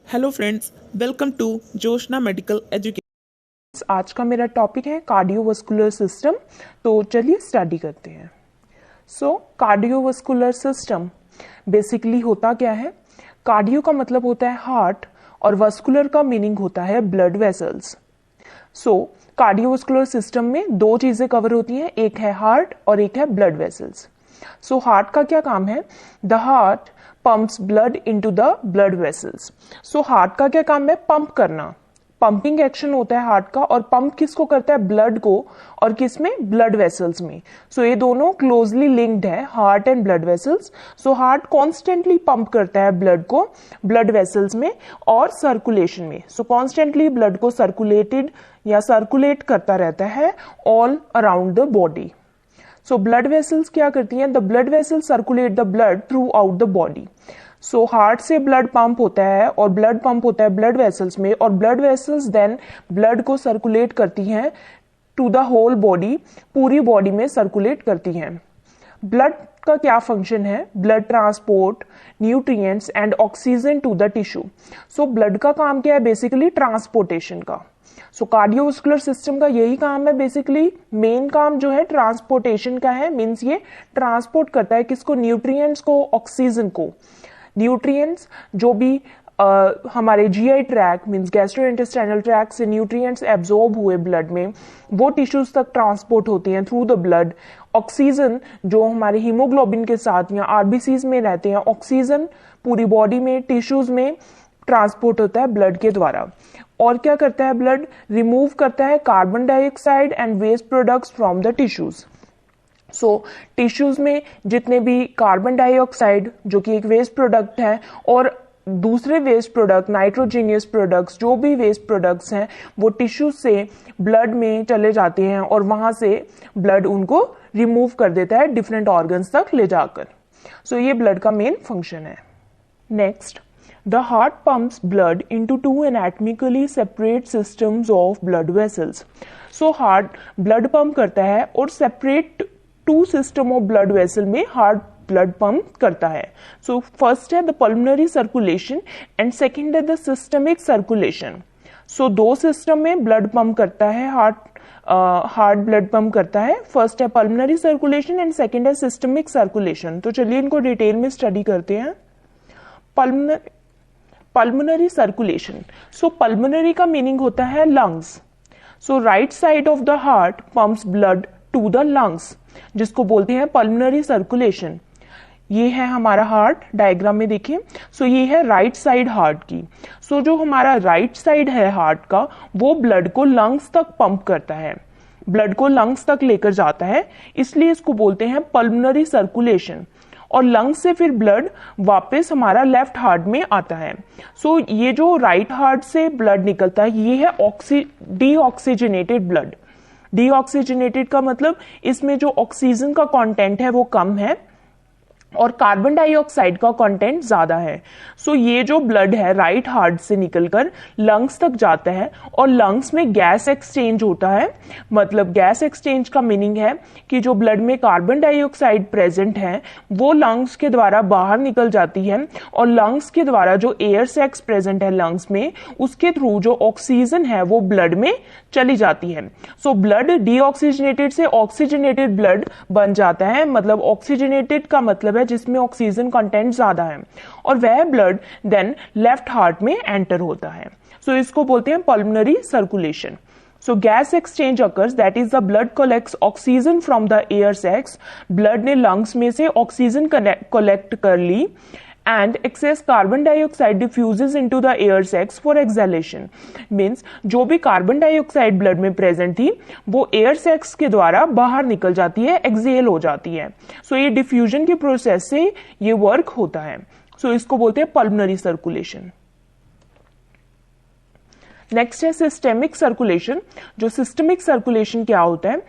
Hello friends, welcome to Joshna medical education. आज का मेरा टॉपिक है कार्डियोवास्कुलर सिस्टम। तो चलिए स्टडी करते हैं। कार्डियोवास्कुलर सिस्टम बेसिकली होता क्या है? कार्डियो का मतलब होता है हार्ट और वास्कुलर का मीनिंग होता है ब्लड वेसल्स। कार्डियोवास्कुलर सिस्टम में दो चीजें कवर होती हैं, एक है हार्ट और एक है ब्लड वेसल्स। हार्ट का क्या काम है? The heart pumps blood into the blood vessels. Heart का क्या काम है? पंप करना। पंपिंग एक्शन होता है हार्ट का, और पंप किसको करता है? ब्लड को। और किस में? ब्लड वेसल्स में। ये दोनों क्लोजली लिंक्ड है, heart and blood vessels. Heart constantly pump करता है ब्लड को ब्लड वेसल्स में और सर्कुलेशन में। कॉन्स्टेंटली ब्लड को सर्कुलेटेड या सर्कुलेट करता रहता है all around the body. Blood vessels क्या करती हैं? The blood vessels circulate the blood through out the body. Heart से ब्लड पंप होता है और ब्लड पंप होता है ब्लड वेसल्स में, और ब्लड वेसल्स देन ब्लड को सर्कुलेट करती हैं टू द होल बॉडी, पूरी बॉडी में सर्कुलेट करती हैं। ब्लड का क्या फंक्शन है? Blood transport nutrients and oxygen to the tissue. Blood का काम क्या है? बेसिकली ट्रांसपोर्टेशन का। कार्डियोवास्कुलर सिस्टम का यही काम है, बेसिकली मेन काम जो है ट्रांसपोर्टेशन का है। मींस ये ट्रांसपोर्ट करता है किसको? न्यूट्रिएंट्स को, ऑक्सीजन को। न्यूट्रिएंट्स जो भी हमारे GI tract means gastrointestinal tract से न्यूट्रिएंट्स एब्जॉर्ब हुए ब्लड में, वो टिश्यूज तक ट्रांसपोर्ट होती हैं थ्रू द ब्लड। ऑक्सीजन जो हमारे हीमोग्लोबिन के साथ या आरबीसीज में रहते हैं, ऑक्सीजन पूरी बॉडी में, टिश्यूज में ट्रांसपोर्ट होता है ब्लड के द्वारा। और क्या करता है ब्लड? रिमूव करता है carbon dioxide and waste products from the tissues. Tissues में जितने भी कार्बन डाइऑक्साइड जो कि एक वेस्ट प्रोडक्ट है, और दूसरे वेस्ट प्रोडक्ट, नाइट्रोजीनियस प्रोडक्ट्स, जो भी वेस्ट प्रोडक्ट्स हैं, वो टिश्यू से ब्लड में चले जाते हैं और वहां से ब्लड उनको रिमूव कर देता है डिफरेंट ऑर्गन्स तक ले जाकर। ये ब्लड का मेन फंक्शन है। Next, the heart pumps blood into two anatomically separate systems of blood vessels. Heart blood pump करता है और separate two system of blood vessel में heart blood pump करता है। First है the pulmonary circulation and second है the systemic circulation. दो system में ब्लड पंप करता है हार्ट ब्लड पंप करता है। फर्स्ट है पल्मोनरी सर्कुलेशन एंड सेकेंड है सिस्टमिक सर्कुलेशन। तो चलिए इनको डिटेल में स्टडी करते हैं। Pulmonary circulation. पल्मोनरी का मीनिंग होता है lungs. Right side of the heart pumps blood to the lungs, जिसको बोलते हैं पल्मोनरी सर्कुलेशन। ये है हमारा हार्ट, डायग्राम में देखिए। ये है राइट साइड हार्ट की। जो हमारा राइट साइड है हार्ट का, वो ब्लड को लंग्स तक पंप करता है, ब्लड को लंग्स तक लेकर जाता है, इसलिए इसको बोलते हैं पल्मोनरी सर्कुलेशन। और लंग्स से फिर ब्लड वापस हमारा लेफ्ट हार्ट में आता है। ये जो राइट हार्ट से ब्लड निकलता है, ये है डीऑक्सीजनेटेड ब्लड। डीऑक्सीजनेटेड का मतलब इसमें जो ऑक्सीजन का कंटेंट है वो कम है और कार्बन डाइऑक्साइड का कंटेंट ज्यादा है। ये जो ब्लड है राइट हार्ट से निकलकर लंग्स तक जाता है और लंग्स में गैस एक्सचेंज होता है। मतलब गैस एक्सचेंज का मीनिंग है कि जो ब्लड में कार्बन डाइऑक्साइड प्रेजेंट है वो लंग्स के द्वारा बाहर निकल जाती है, और लंग्स के द्वारा जो एयर सैक्स प्रेजेंट है लंग्स में, उसके थ्रू जो ऑक्सीजन है वो ब्लड में चली जाती है। ब्लड डीऑक्सीजनेटेड से ऑक्सीजनेटेड ब्लड बन जाता है। मतलब ऑक्सीजनेटेड का मतलब है जिसमें ऑक्सीजन कंटेंट ज्यादा है, और वह ब्लड देन लेफ्ट हार्ट में एंटर होता है। इसको बोलते हैं pulmonary circulation. Gas exchange occurs, that is the blood collects oxygen from the air sacs. Blood ने लंग्स में से ऑक्सीजन कलेक्ट कर ली, and excess carbon dioxide diffuses into the air sacs for exhalation. Means जो भी carbon dioxide blood में present थी वो air sacs के द्वारा बाहर निकल जाती है, एक्सेल हो जाती है। ये डिफ्यूजन के प्रोसेस से ये वर्क होता है। इसको बोलते हैं पल्मोनरी सर्कुलेशन। नेक्स्ट है सिस्टेमिक सर्कुलेशन। जो सिस्टमिक सर्कुलेशन क्या होता है?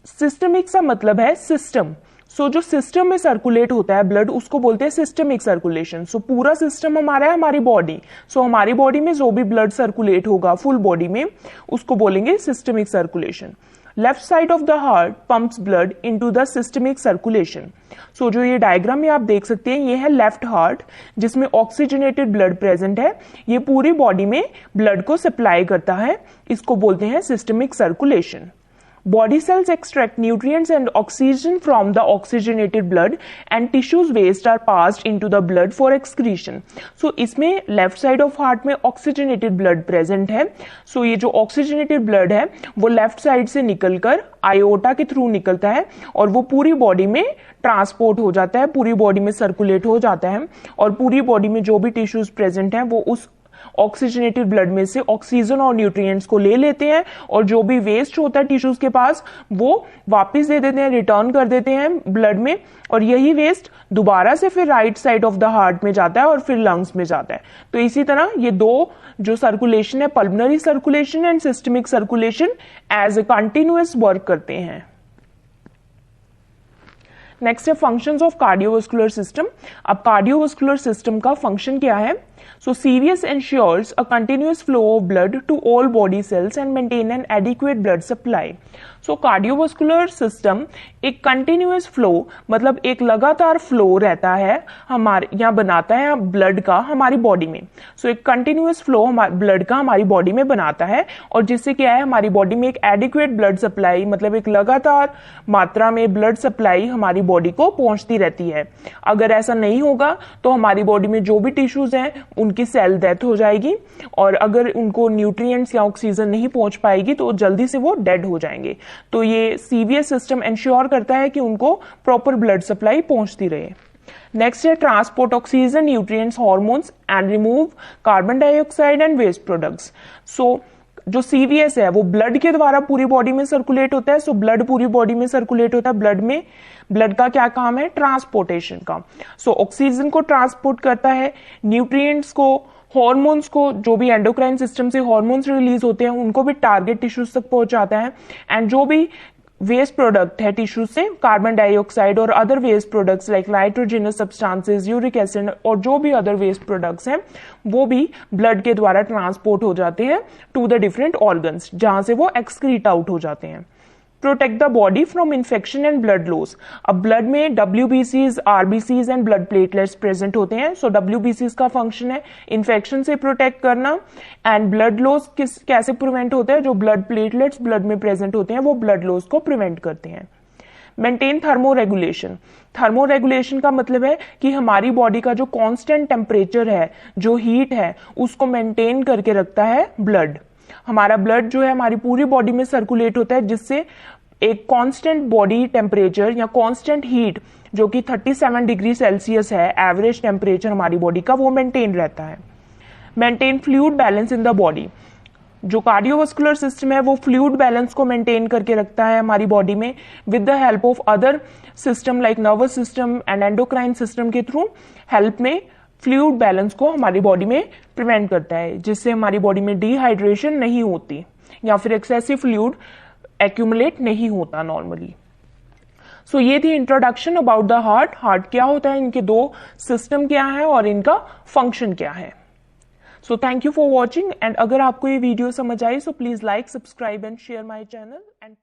सिस्टमिक का मतलब है सिस्टम। जो सिस्टम में सर्कुलेट होता है ब्लड, उसको बोलते हैं सिस्टमिक सर्कुलेशन। पूरा सिस्टम हमारा है हमारी बॉडी। हमारी बॉडी में जो भी ब्लड सर्कुलेट होगा फुल बॉडी में, उसको बोलेंगे systemic circulation. Left side of the heart pumps blood into the systemic circulation. So जो ये डायग्राम में आप देख सकते हैं, ये है लेफ्ट हार्ट जिसमें ऑक्सीजनेटेड ब्लड प्रेजेंट है। ये पूरी बॉडी में ब्लड को सप्लाई करता है, इसको बोलते हैं systemic circulation. Body cells extract nutrients and oxygen from the oxygenated blood and tissues waste are passed into the blood for excretion. So इसमें लेफ्ट साइड ऑफ हार्ट में ऑक्सीजनेटेड ब्लड प्रेजेंट है। सो ये जो ऑक्सीजनेटेड ब्लड है वो left side से निकलकर iota के थ्रू निकलता है और वो पूरी बॉडी में ट्रांसपोर्ट हो जाता है, पूरी बॉडी में सर्कुलेट हो जाता है और पूरी बॉडी में जो भी टिश्यूज प्रेजेंट हैं वो उस ऑक्सीजनेटेड ब्लड में से ऑक्सीजन और न्यूट्रिएंट्स को ले लेते हैं और जो भी वेस्ट होता है टिश्यूज के पास वो वापस दे देते हैं, रिटर्न कर देते हैं ब्लड में, और यही वेस्ट दोबारा से फिर right side of the heart में जाता है और फिर लंग्स में जाता है। तो इसी तरह ये दो जो सर्कुलेशन है, pulmonary circulation and systemic circulation, as a continuous work करते हैं। नेक्स्ट है फंक्शंस ऑफ कार्डियोवास्कुलर सिस्टम। अब कार्डियोवास्कुलर सिस्टम का फंक्शन क्या है? So CVS ensures a continuous flow of blood to all body cells and maintain an adequate blood supply. So cardiovascular system एक continuous flow, मतलब एक लगातार flow रहता है हमारे यहाँ, बनाता है ब्लड का हमारी बॉडी में। सो एक कंटिन्यूअस फ्लो ब्लड का हमारी बॉडी में बनाता है और जिससे क्या है, हमारी बॉडी में एक एडिक्वेट ब्लड सप्लाई, मतलब एक लगातार मात्रा में ब्लड सप्लाई हमारी बॉडी को पहुंचती रहती है। अगर ऐसा नहीं होगा तो हमारी बॉडी में जो भी टिश्यूज हैं उनकी सेल डेथ हो जाएगी और अगर उनको न्यूट्रिएंट्स या ऑक्सीजन नहीं पहुंच पाएगी तो जल्दी से वो डेड हो जाएंगे। तो ये सीवीएस सिस्टम इंश्योर करता है कि उनको प्रॉपर ब्लड सप्लाई पहुंचती रहे। नेक्स्ट है transport oxygen, nutrients, hormones and remove carbon dioxide and waste products. So जो सीवीएस है वो ब्लड के द्वारा पूरी बॉडी में सर्कुलेट होता है। सो ब्लड पूरी बॉडी में सर्कुलेट होता है। ब्लड का क्या काम है? ट्रांसपोर्टेशन का। सो ऑक्सीजन को ट्रांसपोर्ट करता है, न्यूट्रिएंट्स को, हार्मोन्स को, जो भी एंडोक्राइन सिस्टम से हार्मोन्स रिलीज होते हैं उनको भी टारगेट टिश्यूज तक पहुंचाता है, एंड जो भी वेस्ट प्रोडक्ट है टिश्यूज से, कार्बन डाइऑक्साइड और other waste products like nitrogenous substances, uric acid और जो भी अदर वेस्ट प्रोडक्ट्स हैं वो भी ब्लड के द्वारा ट्रांसपोर्ट हो जाते हैं टू द डिफरेंट ऑर्गन्स, जहां से वो एक्सक्रीट आउट हो जाते हैं। Protect the body from infection and blood loss. अब ब्लड में WBCs, RBCs and blood platelets present होते हैं। सो WBCs का फंक्शन है इन्फेक्शन से प्रोटेक्ट करना, एंड ब्लड लॉस कैसे प्रिवेंट होता है? जो ब्लड प्लेटलेट्स ब्लड में प्रेजेंट होते हैं वो ब्लड लॉस को प्रिवेंट करते हैं। Maintain thermoregulation. थर्मोरेगुलेशन का मतलब है कि हमारी बॉडी का जो कांस्टेंट टेम्परेचर है, जो हीट है, उसको मेंटेन करके रखता है ब्लड। हमारा ब्लड जो है हमारी पूरी बॉडी में सर्कुलेट होता है, जिससे एक कांस्टेंट बॉडी टेम्परेचर या कांस्टेंट हीट जो कि 37 डिग्री सेल्सियस है एवरेज टेम्परेचर हमारी बॉडी का, वो मेंटेन रहता है। Maintain fluid balance in the body. जो कार्डियोवास्कुलर सिस्टम है वो फ्लूइड बैलेंस को मेंटेन करके रखता है हमारी बॉडी में with the help of other system like nervous system and endocrine system के थ्रू हेल्प में फ्लूइड बैलेंस को हमारी बॉडी में प्रिवेंट करता है, जिससे हमारी बॉडी में डिहाइड्रेशन नहीं होती या फिर एक्सेसिव फ्लूइड एक्यूमुलेट नहीं होता नॉर्मली। सो ये थी introduction about the heart. Heart क्या होता है, इनके दो सिस्टम क्या है और इनका फंक्शन क्या है। So thank you for watching, and अगर आपको ये वीडियो समझ आई so please like, subscribe and share my channel and